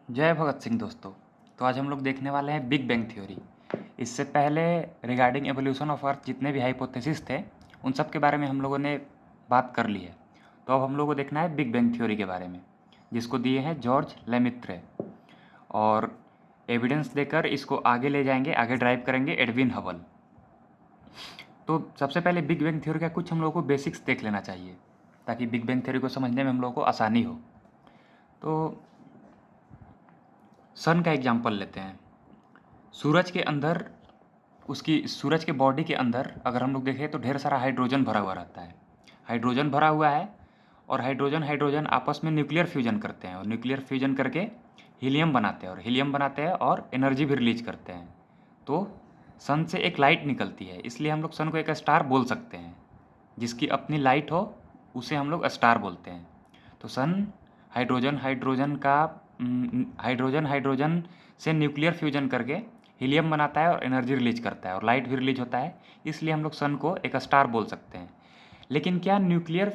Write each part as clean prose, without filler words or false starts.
जय भगत सिंह दोस्तों। तो आज हम लोग देखने वाले हैं बिग बैंग थ्योरी। इससे पहले रिगार्डिंग एवोल्यूशन ऑफ अर्थ जितने भी हाइपोथेसिस थे उन सब के बारे में हम लोगों ने बात कर ली है। तो अब हम लोग को देखना है बिग बैंग थ्योरी के बारे में, जिसको दिए हैं जॉर्ज लेमित्रे, और एविडेंस देकर इसको आगे ले जाएंगे, आगे ड्राइव करेंगे एडविन हबल। तो सबसे पहले बिग बैंग थ्योरी का कुछ हम लोगों को बेसिक्स देख लेना चाहिए ताकि बिग बैंग थ्योरी को समझने में हम लोगों को आसानी हो। तो सन का एग्जाम्पल लेते हैं। सूरज के अंदर, सूरज के बॉडी के अंदर अगर हम लोग देखें तो ढेर सारा हाइड्रोजन भरा हुआ रहता है। हाइड्रोजन भरा हुआ है और हाइड्रोजन हाइड्रोजन आपस में न्यूक्लियर फ्यूजन करते हैं और न्यूक्लियर फ्यूजन करके हीलियम बनाते हैं और हीलियम बनाते हैं और एनर्जी भी रिलीज करते हैं। तो सन से एक लाइट निकलती है, इसलिए हम लोग सन को एक स्टार बोल सकते हैं। जिसकी अपनी लाइट हो उसे हम लोग स्टार बोलते हैं। तो सन हाइड्रोजन हाइड्रोजन से न्यूक्लियर फ्यूजन करके हीलियम बनाता है और एनर्जी रिलीज करता है और लाइट भी रिलीज होता है, इसलिए हम लोग सन को एक स्टार बोल सकते हैं। लेकिन क्या न्यूक्लियर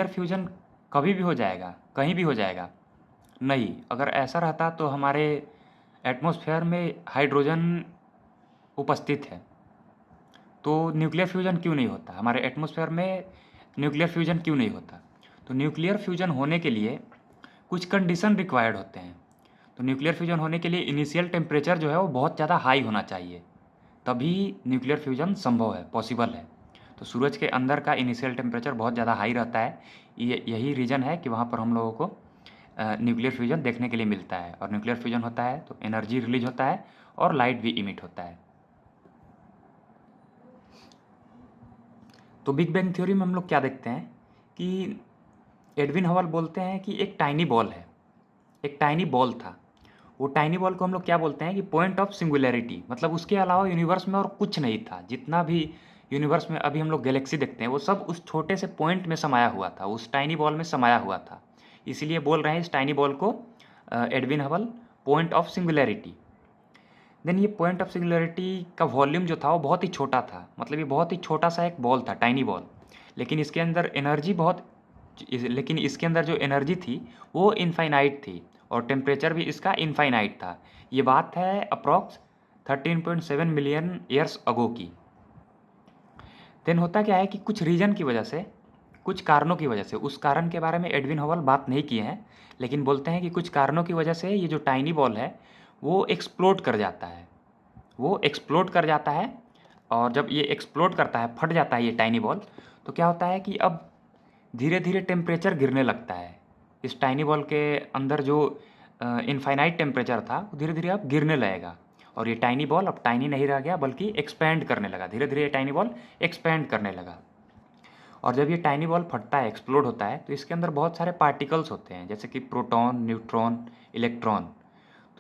फ्यूजन कभी भी हो जाएगा, कहीं भी हो जाएगा? नहीं। अगर ऐसा रहता तो हमारे एटमॉस्फेयर में हाइड्रोजन उपस्थित है तो न्यूक्लियर फ्यूजन क्यों नहीं होता? हमारे एटमॉस्फेयर में न्यूक्लियर फ्यूजन क्यों नहीं होता? तो न्यूक्लियर फ्यूजन होने के लिए कुछ कंडीशन रिक्वायर्ड होते हैं। तो न्यूक्लियर फ्यूजन होने के लिए इनिशियल टेम्परेचर जो है वो बहुत ज़्यादा हाई होना चाहिए, तभी न्यूक्लियर फ्यूजन संभव है, पॉसिबल है। तो सूरज के अंदर का इनिशियल टेम्परेचर बहुत ज़्यादा हाई रहता है। यही रीज़न है कि वहाँ पर हम लोगों को न्यूक्लियर फ्यूजन देखने के लिए मिलता है। और न्यूक्लियर फ्यूजन होता है तो एनर्जी रिलीज होता है और लाइट भी इमिट होता है। तो बिग बैंग थ्योरी में हम लोग क्या देखते हैं कि एडविन हबल बोलते हैं कि एक टाइनी बॉल है, एक टाइनी बॉल था। वो टाइनी बॉल को हम लोग क्या बोलते हैं कि पॉइंट ऑफ सिंगुलैरिटी, मतलब उसके अलावा यूनिवर्स में और कुछ नहीं था। जितना भी यूनिवर्स में अभी हम लोग गैलेक्सी देखते हैं वो सब उस छोटे से पॉइंट में समाया हुआ था, उस टाइनी बॉल में समाया हुआ था। इसीलिए बोल रहे हैं इस टाइनी बॉल को Edwin Hubble point of singularity. Then ये पॉइंट ऑफ सिंगुलैरिटी का वॉल्यूम जो था वो बहुत ही छोटा था, मतलब ये बहुत ही छोटा सा एक बॉल था, टाइनी बॉल। लेकिन इसके अंदर एनर्जी बहुत लेकिन इसके अंदर जो एनर्जी थी वो इनफाइनाइट थी और टेम्परेचर भी इसका इनफाइनाइट था। ये बात है अप्रॉक्स 13.7 मिलियन ईयर्स अगो की। देन होता क्या है कि कुछ रीजन की वजह से, कुछ कारणों की वजह से, उस कारण के बारे में एडविन हबल बात नहीं किए हैं, लेकिन बोलते हैं कि कुछ कारणों की वजह से ये जो टाइनी बॉल है वो एक्सप्लोड कर जाता है। वो एक्सप्लोड कर जाता है और जब ये एक्सप्लोड करता है, फट जाता है ये टाइनी बॉल, तो क्या होता है कि अब धीरे धीरे टेम्परेचर गिरने लगता है। इस टाइनी बॉल के अंदर जो इनफाइनाइट टेम्परेचर था वो धीरे धीरे अब गिरने लगेगा और ये टाइनी बॉल अब टाइनी नहीं रह गया बल्कि एक्सपैंड करने लगा। धीरे धीरे ये टाइनी बॉल एक्सपैंड करने लगा। और जब ये टाइनी बॉल फटता है, एक्सप्लोड होता है, तो इसके अंदर बहुत सारे पार्टिकल्स होते हैं, जैसे कि प्रोटॉन, न्यूट्रॉन, इलेक्ट्रॉन।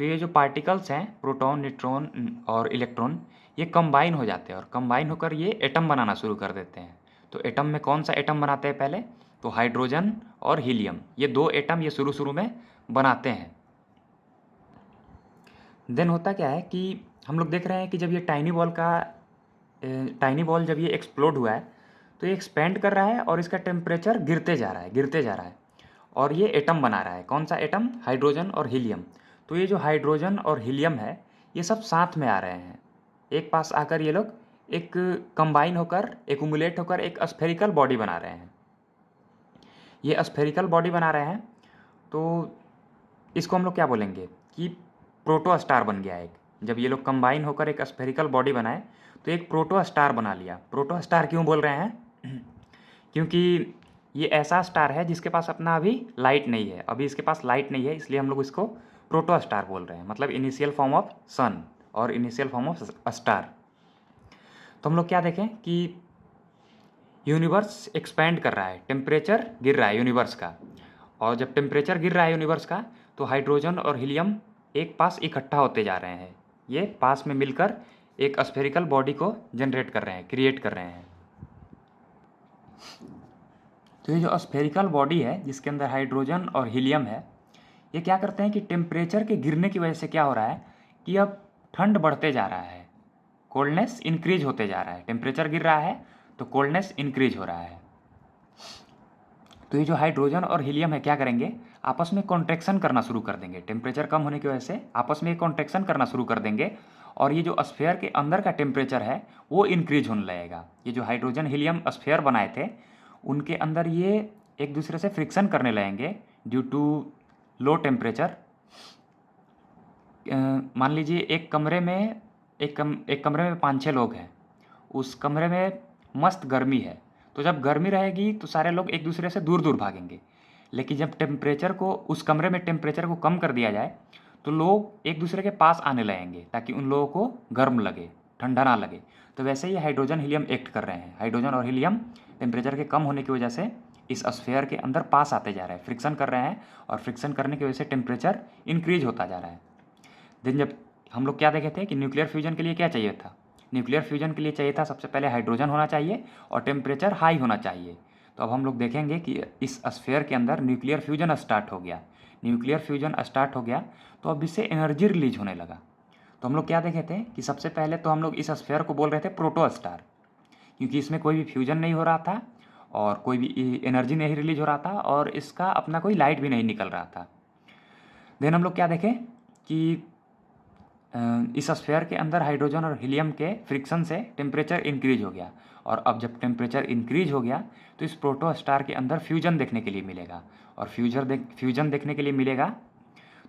तो ये जो पार्टिकल्स हैं, प्रोटॉन, न्यूट्रॉन और इलेक्ट्रॉन, ये कंबाइन हो जाते हैं और कंबाइन होकर ये एटम बनाना शुरू कर देते हैं। तो एटम में कौन सा एटम बनाते हैं पहले? तो हाइड्रोजन और हीलियम, ये दो एटम ये शुरू शुरू में बनाते हैं। देन होता क्या है कि हम लोग देख रहे हैं कि जब ये टाइनी बॉल जब ये एक्सप्लोड हुआ है तो ये एक्सपेंड कर रहा है और इसका टेम्परेचर गिरते जा रहा है, गिरते जा रहा है और ये एटम बना रहा है। कौन सा एटम? हाइड्रोजन और हीलियम। तो ये जो हाइड्रोजन और हीलियम है ये सब साथ में आ रहे हैं, एक पास आकर ये लोग एक कंबाइन होकर, एक्यूमुलेट होकर एक स्फेरिकल बॉडी बना रहे हैं। ये स्फेरिकल बॉडी बना रहे हैं तो इसको हम लोग क्या बोलेंगे कि प्रोटो स्टार बन गया एक। जब ये लोग कंबाइन होकर एक स्फेरिकल बॉडी बनाए तो एक प्रोटो स्टार बना लिया। प्रोटो स्टार क्यों बोल रहे हैं? क्योंकि ये ऐसा स्टार है जिसके पास अपना अभी लाइट नहीं है, अभी इसके पास लाइट नहीं है, इसलिए हम लोग इसको प्रोटो स्टार बोल रहे हैं। मतलब इनिशियल फॉर्म ऑफ सन और इनिशियल फॉर्म ऑफ स्टार। तो हम लोग क्या देखें कि यूनिवर्स एक्सपैंड कर रहा है, टेम्परेचर गिर रहा है यूनिवर्स का, और जब टेम्परेचर गिर रहा है यूनिवर्स का तो हाइड्रोजन और हीलियम एक पास इकट्ठा होते जा रहे हैं। ये पास में मिलकर एक स्फेरिकल बॉडी को जनरेट कर रहे हैं, क्रिएट कर रहे हैं। तो ये जो स्फेरिकल बॉडी है जिसके अंदर हाइड्रोजन और हीलियम है, ये क्या करते हैं कि टेम्परेचर के गिरने की वजह से क्या हो रहा है कि अब ठंड बढ़ते जा रहा है, कोल्डनेस इंक्रीज होते जा रहा है। टेम्परेचर गिर रहा है तो कोल्डनेस इंक्रीज हो रहा है। तो ये जो हाइड्रोजन और हीलियम है क्या करेंगे, आपस में कॉन्ट्रैक्शन करना शुरू कर देंगे। टेम्परेचर कम होने की वजह से आपस में कॉन्ट्रैक्शन करना शुरू कर देंगे और ये जो स्फीयर के अंदर का टेम्परेचर है वो इंक्रीज होने लगेगा। ये जो हाइड्रोजन हीलियम स्फीयर बनाए थे उनके अंदर ये एक दूसरे से फ्रिक्शन करने लगेंगे ड्यू टू लो टेम्परेचर। मान लीजिए एक कमरे में 5-6 लोग हैं, उस कमरे में मस्त गर्मी है, तो जब गर्मी रहेगी तो सारे लोग एक दूसरे से दूर दूर भागेंगे। लेकिन जब उस कमरे में टेम्परेचर को कम कर दिया जाए तो लोग एक दूसरे के पास आने लगेंगे ताकि उन लोगों को गर्म लगे, ठंडा ना लगे। तो वैसे ही हाइड्रोजन हीलियम एक्ट कर रहे हैं। हाइड्रोजन और हीलियम टेम्परेचर के कम होने की वजह से इस स्फीयर के अंदर पास आते जा रहे हैं, फ्रिक्शन कर रहे हैं, और फ्रिक्शन करने की वजह से टेम्परेचर इंक्रीज होता जा रहा है। देन जब हम लोग क्या देखे थे कि न्यूक्लियर फ्यूजन के लिए क्या चाहिए था, न्यूक्लियर फ्यूजन के लिए चाहिए था सबसे पहले हाइड्रोजन होना चाहिए और टेम्परेचर हाई होना चाहिए। तो अब हम लोग देखेंगे कि इस स्फीयर के अंदर न्यूक्लियर फ्यूजन स्टार्ट हो गया। न्यूक्लियर फ्यूजन स्टार्ट हो गया तो अब इससे एनर्जी रिलीज होने लगा। तो हम लोग क्या देखे थे कि सबसे पहले तो हम लोग इस स्फीयर को बोल रहे थे प्रोटोस्टार, क्योंकि इसमें कोई भी फ्यूजन नहीं हो रहा था और कोई भी एनर्जी नहीं रिलीज हो रहा था और इसका अपना कोई लाइट भी नहीं निकल रहा था। देन हम लोग क्या देखें कि इस स्फीयर के अंदर हाइड्रोजन और हीलियम के फ्रिक्शन से टेम्परेचर इंक्रीज हो गया, और अब जब टेम्परेचर इंक्रीज हो गया तो इस प्रोटोस्टार के अंदर फ्यूजन देखने के लिए मिलेगा, और फ्यूजन देखने के लिए मिलेगा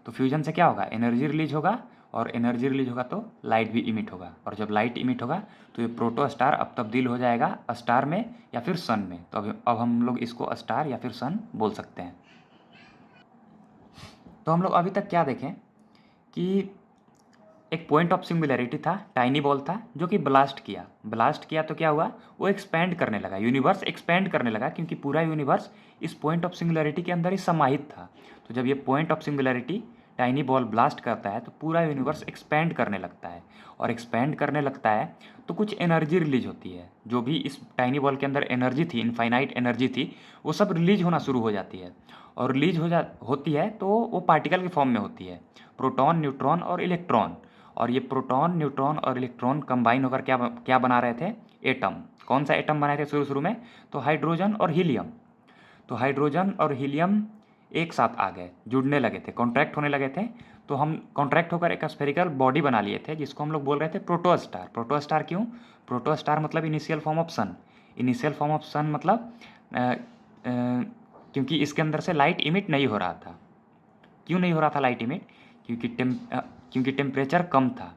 तो फ्यूजन से क्या होगा, एनर्जी रिलीज होगा, और एनर्जी रिलीज होगा तो लाइट भी इमिट होगा, और जब लाइट इमिट होगा तो ये प्रोटोस्टार अब तब्दील हो जाएगा स्टार में या फिर सन में। तो अब हम लोग इसको स्टार या फिर सन बोल सकते हैं। तो हम लोग अभी तक क्या देखें कि एक पॉइंट ऑफ सिंगुलैरिटी था, टाइनी बॉल था जो कि ब्लास्ट किया तो क्या हुआ, वो एक्सपैंड करने लगा, यूनिवर्स एक्सपैंड करने लगा, क्योंकि पूरा यूनिवर्स इस पॉइंट ऑफ सिंगुलैरिटी के अंदर ही समाहित था। तो जब ये point of singularity tiny ball blast करता है तो पूरा यूनिवर्स एक्सपैंड करने लगता है, और एक्सपैंड करने लगता है तो कुछ एनर्जी रिलीज होती है। जो भी इस टाइनी बॉल के अंदर एनर्जी थी, इनफाइनाइट एनर्जी थी, वो सब रिलीज होना शुरू हो जाती है, और रिलीज होती है तो वो पार्टिकल के फॉर्म में होती है, प्रोटॉन, न्यूट्रॉन और इलेक्ट्रॉन। और ये प्रोटॉन, न्यूट्रॉन और इलेक्ट्रॉन कंबाइन होकर क्या बना रहे थे, एटम। कौन सा एटम बनाए थे शुरू में, तो हाइड्रोजन और हीलियम। तो हाइड्रोजन और हीलियम एक साथ आ गए, जुड़ने लगे थे, कॉन्ट्रैक्ट होने लगे थे। तो हम कॉन्ट्रैक्ट होकर एक स्फेरिकल बॉडी बना लिए थे जिसको हम लोग बोल रहे थे प्रोटोस्टार। प्रोटोस्टार क्यों, प्रोटोस्टार मतलब initial form of sun. Initial form of sun मतलब क्योंकि इसके अंदर से लाइट इमिट नहीं हो रहा था। क्यों नहीं हो रहा था लाइट इमिट, क्योंकि टेम्परेचर कम था,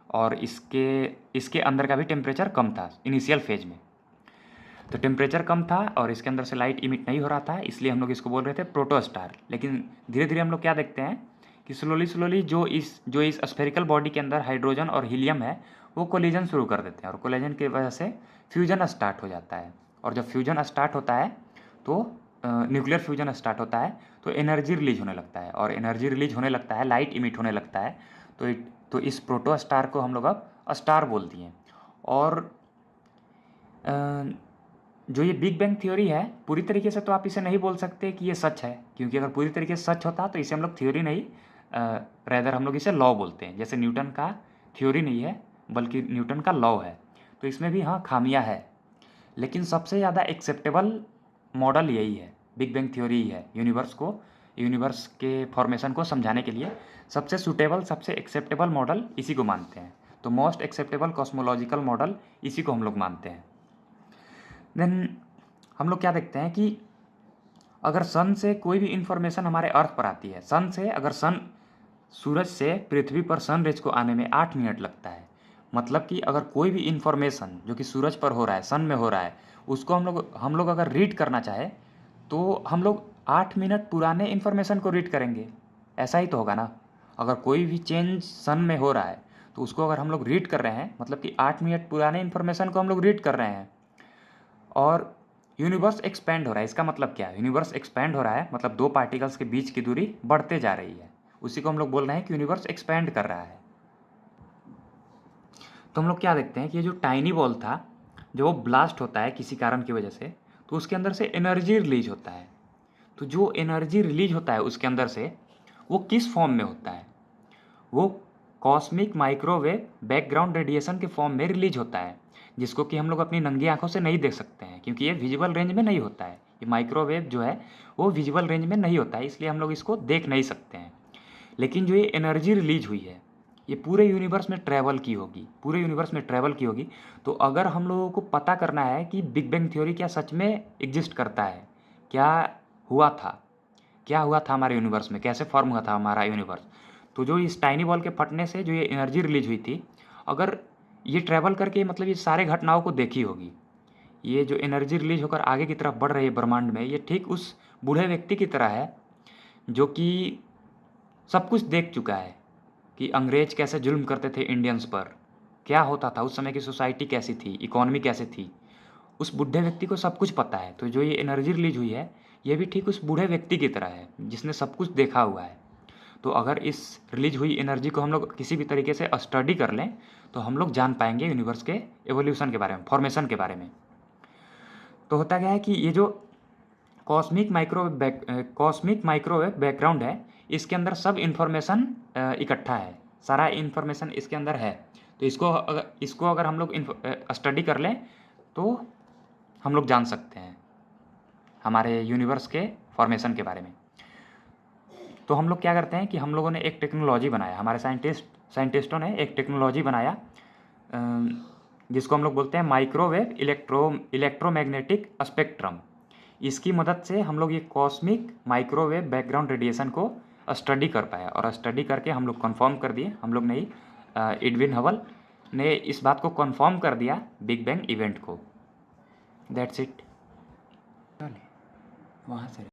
और इसके अंदर का भी टेम्परेचर कम था इनिशियल फेज में। तो टेम्परेचर कम था और इसके अंदर से लाइट इमिट नहीं हो रहा था, इसलिए हम लोग इसको बोल रहे थे प्रोटोस्टार। लेकिन धीरे धीरे हम लोग क्या देखते हैं कि स्लोली जो इस स्फेरिकल बॉडी के अंदर हाइड्रोजन और हीलियम है वो कोलिजन शुरू कर देते हैं, और कोलिजन की वजह से फ्यूजन स्टार्ट हो जाता है। और जब फ्यूजन स्टार्ट होता है तो न्यूक्लियर फ्यूजन स्टार्ट होता है तो एनर्जी रिलीज होने लगता है, और एनर्जी रिलीज होने लगता है, लाइट इमिट होने लगता है। तो इस प्रोटोस्टार को हम लोग अब स्टार बोल दिए। और जो ये बिग बैंग थ्योरी है, पूरी तरीके से तो आप इसे नहीं बोल सकते कि ये सच है, क्योंकि अगर पूरी तरीके से सच होता तो इसे हम लोग थ्योरी नहीं, रेदर हम लोग इसे लॉ बोलते हैं। जैसे न्यूटन का थ्योरी नहीं है बल्कि न्यूटन का लॉ है, तो इसमें भी हाँ खामियां है, लेकिन सबसे ज़्यादा एक्सेप्टेबल मॉडल यही है, बिग बैंग थ्योरी ही है। यूनिवर्स के फॉर्मेशन को समझाने के लिए सबसे सूटेबल, सबसे एक्सेप्टेबल मॉडल इसी को मानते हैं। तो मोस्ट एक्सेप्टेबल कॉस्मोलॉजिकल मॉडल इसी को हम लोग मानते हैं। देन हम लोग क्या देखते हैं कि अगर सन से कोई भी इंफॉर्मेशन हमारे अर्थ पर आती है, अगर सूरज से पृथ्वी पर सन रेज को आने में 8 मिनट लगता है, मतलब कि अगर कोई भी इंफॉर्मेशन जो कि सूरज पर हो रहा है, सन में हो रहा है, उसको हम लोग अगर रीड करना चाहे तो हम लोग 8 मिनट पुराने इन्फॉर्मेशन को रीड करेंगे। ऐसा ही तो होगा ना, अगर कोई भी चेंज सन में हो रहा है तो उसको अगर हम लोग रीड कर रहे हैं, मतलब कि 8 मिनट पुराने इन्फॉर्मेशन को हम लोग रीड कर रहे हैं। और यूनिवर्स एक्सपैंड हो रहा है, इसका मतलब क्या है, यूनिवर्स एक्सपैंड हो रहा है मतलब दो पार्टिकल्स के बीच की दूरी बढ़ते जा रही है, उसी को हम लोग बोल रहे हैं कि यूनिवर्स एक्सपैंड कर रहा है। तो हम लोग क्या देखते हैं कि ये जो टाइनी बॉल था, जब वो ब्लास्ट होता है किसी कारण की वजह से, तो उसके अंदर से एनर्जी रिलीज होता है। तो जो एनर्जी रिलीज होता है उसके अंदर से, वो किस फॉर्म में होता है, वो कॉस्मिक माइक्रोवेव बैकग्राउंड रेडिएशन के फॉर्म में रिलीज होता है, जिसको कि हम लोग अपनी नंगी आँखों से नहीं देख सकते हैं, क्योंकि ये विजुअल रेंज में नहीं होता है। ये माइक्रोवेव जो है वो विजुअल रेंज में नहीं होता है, इसलिए हम लोग इसको देख नहीं सकते हैं। लेकिन जो ये एनर्जी रिलीज हुई है ये पूरे यूनिवर्स में ट्रैवल की होगी, पूरे यूनिवर्स में ट्रैवल की होगी। तो अगर हम लोगों को पता करना है कि बिग बैंग थ्योरी क्या सच में एग्जिस्ट करता है, क्या हुआ था, क्या हुआ था हमारे यूनिवर्स में, कैसे फॉर्म हुआ था हमारा यूनिवर्स, तो जो इस टाइनी बॉल के फटने से जो ये एनर्जी रिलीज हुई थी, अगर ये ट्रैवल करके मतलब ये सारे घटनाओं को देखी होगी, ये जो एनर्जी रिलीज होकर आगे की तरफ बढ़ रही है ब्रह्मांड में, ये ठीक उस बूढ़े व्यक्ति की तरह है जो कि सब कुछ देख चुका है कि अंग्रेज कैसे जुल्म करते थे इंडियंस पर, क्या होता था उस समय की सोसाइटी कैसी थी, इकोनॉमी कैसी थी, उस बूढ़े व्यक्ति को सब कुछ पता है। तो जो ये एनर्जी रिलीज हुई है ये भी ठीक उस बूढ़े व्यक्ति की तरह है जिसने सब कुछ देखा हुआ है। तो अगर इस रिलीज हुई एनर्जी को हम लोग किसी भी तरीके से स्टडी कर लें तो हम लोग जान पाएंगे यूनिवर्स के एवोल्यूशन के बारे में, फॉर्मेशन के बारे में। तो होता क्या है कि ये जो कॉस्मिक माइक्रोवेव बैकग्राउंड है, इसके अंदर सब इन्फॉर्मेशन इकट्ठा है, सारा इन्फॉर्मेशन इसके अंदर है। तो इसको अगर हम लोग स्टडी कर लें तो हम लोग जान सकते हैं हमारे यूनिवर्स के फॉर्मेशन के बारे में। तो हम लोग क्या करते हैं कि हम लोगों ने एक टेक्नोलॉजी बनाया, हमारे साइंटिस्टों ने एक टेक्नोलॉजी बनाया जिसको हम लोग बोलते हैं माइक्रोवेव इलेक्ट्रोमैग्नेटिक स्पेक्ट्रम। इसकी मदद से हम लोग ये कॉस्मिक माइक्रोवेव बैकग्राउंड रेडिएशन को स्टडी कर पाए, और स्टडी करके हम लोग कंफर्म कर दिए, हम लोग नहीं, एडविन हबल ने इस बात को कंफर्म कर दिया बिग बैंग इवेंट को। That's it. वहाँ से